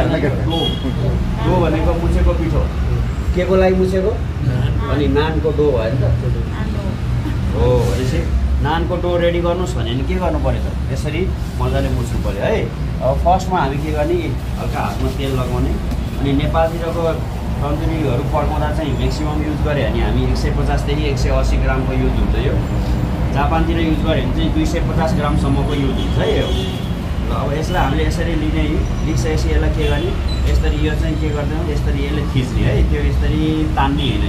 डो भनेको मुछेको पिठो के को लागि मुछेको अनि नानको डो भयो नि त हो भनेपछि नानको डो रेडी गर्नुहोस् भने के गर्नु पर्यो त यसरी मजाले मुछ्नु पर्यो है अब फर्स्टमा हामी के गर्ने हल्का हातमा तेल लगाउने अनि नेपालतिरको तन्दुरीहरू पड्काउँदा चाहिँ म्याक्सिमम युज गऱ्यो भने हामी 150 देखि 180 ग्रामको युज हुन्छ यो जापानतिर युज गऱ्यो भने चाहिँ 250 ग्रामसम्मको युज हुन्छ है यो ल अब यसलाई हामीले यसरी लिने लिइसकेपछि यसलाई के गर्ने यसरी यो चाहिँ के गर्दैन यसरी यसले थिच्ने है त्यो यसरी तान्ने होइन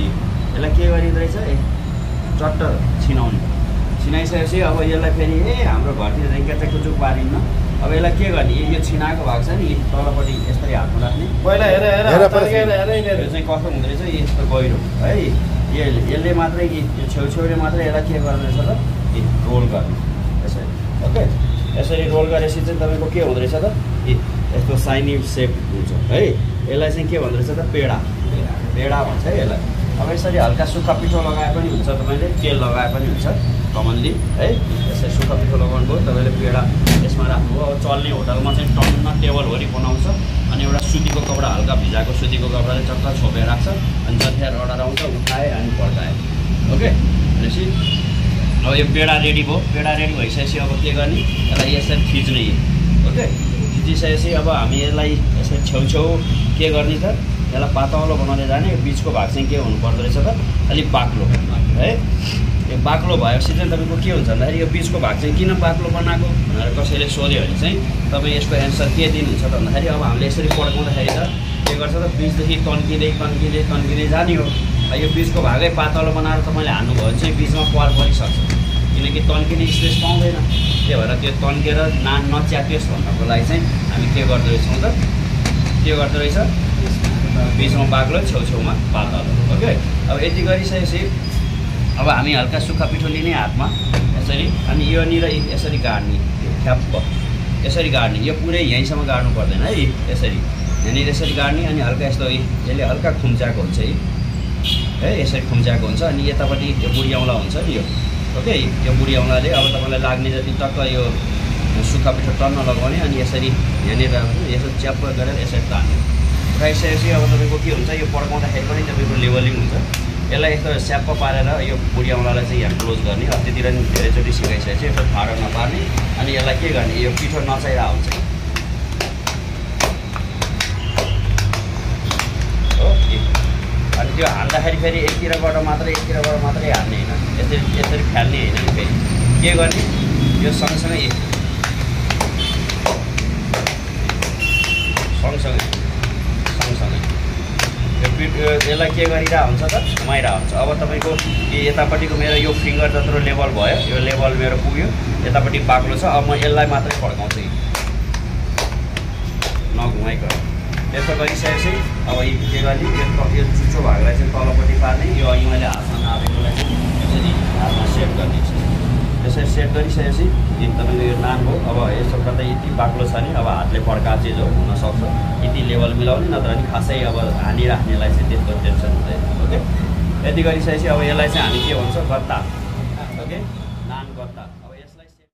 यसलाई के गरिँदो रहेछ चट्ट छिनाउने छिनाइसकेपछि अब यसलाई फेरि हाम्रो घरतिर चाहिँ क्याचुक पारिन्न अब यसलाई के गर्ने यो छिनाएको भएको छ नि तलपट्टि यसरी हातमा राख्ने पहिला यो चाहिँ कस्तो हुँदो रहेछ यस्तो गहिरो है यसले मात्रै यो छेउछेउले मात्रै यसलाई के गर्दो रहेछ त रोल गर्ने यसरी ओके यसरी रोल गरेपछि चाहिँ तपाईँको के हुँदो रहेछ त यस्तो साइनी सेप हुन्छ है यसलाई चाहिँ के भन्दो रहेछ त पेडा भन्छ है यसलाई अब यसरी हल्का सुक्खा पिठो लगाए पनि हुन्छ तपाईँले तेल लगाए पनि हुन्छ कमनली है यसरी सुक्खा पिठो लगाउनु भयो तपाईँले पेडा यसमा राख्नुभयो अब चल्ने होटलमा चाहिँ टन्न टेबलभरि बनाउँछ अनि एउटा सुतीको कपडा हल्का भिजाएको सुतीको कपडाले चक्क छोपेर राख्छ अनि जतिखेर अर्डर आउँछ उठाए अनि पड्काए ओके भनेपछि अब यो पेडा रेडी भयो पेडा रेडी भइसकेपछि अब के गर्ने यसलाई यसरी थिच्ने ओके थिचिसकेपछि अब हामी यसलाई यसरी छेउछेउ के गर्ने त यसलाई पातलो बनाउँदै जाने यो बिचको भाग चाहिँ के हुनुपर्दो रहेछ त अलिक बाक्लो है यो बाक्लो भएपछि चाहिँ तपाईँको के हुन्छ भन्दाखेरि यो बिचको भाग चाहिँ किन बाक्लो बनाएको भनेर कसैले सोध्यो भने चाहिँ तपाईँ यसको एन्सर के दिनुहुन्छ त भन्दाखेरि अब हामीले यसरी पड्काउँदाखेरि त के गर्छ त बिचदेखि तन्किँदै जाने हो यो बिचको भागै पातलो बनाएर तपाईँले हान्नुभयो भने चाहिँ बिचमा पार परिसक्छ किनकि तन्किने स्पेस पाउँदैन त्यही भएर त्यो तन्केर नान नच्यातियोस् भन्नको लागि चाहिँ हामी के गर्दो रहेछौँ त के गर्दो रहेछ बिचमा बाक्लो छेउछेउमा पातलो ओके अब यति गरिसकेपछि अब हामी हल्का सुक्खा पिठो लिने हातमा यसरी अनि योनिर यसरी गाड्ने ठ्याप्प यसरी गाड्ने यो पुरै यहीँसम्म गाड्नु पर्दैन है यसरी यहाँनिर यसरी गाड्ने अनि हल्का यस्तो यसले हल्का खुम्च्याएको हुन्छ है यसरी खुम्च्याएको हुन्छ अनि यतापट्टि यो बुढी औँला हुन्छ नि यो ओके यो बुढी औँलाले अब तपाईँलाई लाग्ने जति टक्क यो सुक्खा पिठो टन्न लगाउने अनि यसरी यहाँनिर यसो च्याप्प गरेर यसरी तान्ने उठाइसकेपछि अब तपाईँको के हुन्छ यो पड्काउँदाखेरि पनि तपाईँको लेभलिङ हुन्छ यसलाई यस्तो स्याप्प पारेर यो बुढी औँलालाई चाहिँ यहाँ क्लोज गर्ने अस्तितिर नि धेरैचोटि सिकाइसकेपछि यसो ठाडो नपार्ने अनि यसलाई के गर्ने यो पिठो नचाहिरहेको हुन्छ ओके अनि त्यो हान्दाखेरि फेरि एकतिरबाट मात्रै हान्ने होइन यसरी फाल्ने होइन नि फेरि के गर्ने यो सँगसँगै यसलाई के गरिरहेको हुन्छ त घुमाइरहेको हुन्छ अब तपाईँको यतापट्टिको मेरो यो फिङ्गर जत्रो लेभल भयो यो लेभल मेरो पुग्यो यतापट्टि बाक्लो छ अब म यसलाई मात्रै पड्काउँछु नघुमाइकन त्यसो गरिसकेपछि अब के गर्ने यो चुच्चो भागलाई चाहिँ तलपट्टि पार्ने यो अघि मैले हातमा नापेकोलाई चाहिँ यसरी हातमा सेट गर्ने यसरी सेट गरिसकेपछि तपाईँको यो नान हो अब यसो गर्दा यति बाक्लो छ नि अब हातले पड्का चिज हो हुनसक्छ यति लेभल मिलाउने नत्र नि खासै अब हानिराख्नेलाई चाहिँ त्यस्तो टेन्सन हुँदैन ओके यति गरिसकेपछि अब यसलाई चाहिँ हामी के भन्छ गत्ता